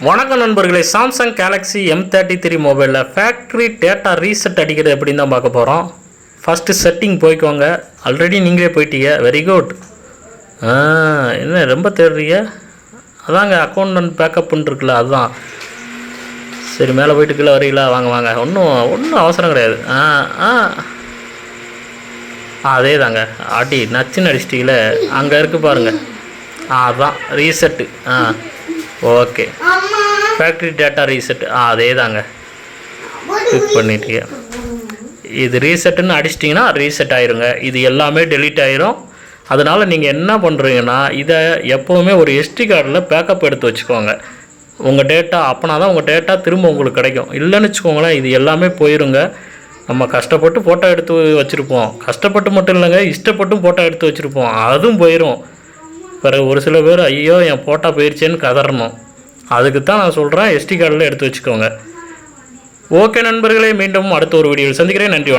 வணக்கம் நண்பர்களே, Samsung Galaxy m33 மொபைலில் ஃபேக்ட்ரி டேட்டா ரீசெட் அடிக்கிறது எப்படின்னு தான் பார்க்க போகிறோம். ஃபஸ்ட்டு செட்டிங் போய்க்கோங்க. ஆல்ரெடி நீங்களே போயிட்டீங்க, வெரி குட். என்ன ரொம்ப தேடுறீங்க? அதாங்க அக்கௌண்ட் பேக்கப்னு இருக்குல்ல, அதுதான். சரி, மேலே போயிட்டு கீழே வரீங்களா? வாங்க வாங்க, ஒன்றும் அவசரம் கிடையாது. அதே தாங்க, அடி நச்சுன்னு அடிச்சிட்டிங்களே, அங்கே இருக்குது பாருங்கள். அதுதான் reset. Okay, factory data reset. அதே தாங்க, கிளிக் பண்ணிட்டீங்க. இது ரீசெட்டுன்னு அடிச்சிட்டிங்கன்னா ரீசெட் ஆயிருங்க. இது எல்லாமே டெலீட் ஆயிரும். அதனால் நீங்கள் என்ன பண்ணுறீங்கன்னா, இதை எப்போவுமே ஒரு எஸ்டி கார்டில் பேக்கப் எடுத்து வச்சுக்கோங்க. உங்கள் டேட்டா அப்போனா தான் உங்கள் டேட்டா திரும்ப உங்களுக்கு கிடைக்கும். இல்லைன்னு வச்சுக்கோங்களேன், இது எல்லாமே போயிருங்க. நம்ம கஷ்டப்பட்டு ஃபோட்டோ எடுத்து வச்சுருப்போம். கஷ்டப்பட்டு மட்டும் இல்லைங்க, இஷ்டப்பட்டும் ஃபோட்டோ எடுத்து வச்சுருப்போம், அதுவும் போயிடும். பிறகு ஒரு சில பேர் ஐயோ என் ஃபோட்டோ போயிடுச்சேன்னு கதறணும். அதுக்கு தான் நான் சொல்கிறேன், எஸ்டி கார்டில் எடுத்து வச்சுக்கோங்க. ஓகே நண்பர்களே, மீண்டும் அடுத்த ஒரு வீடியோவில் சந்திக்கிறேன். நன்றி.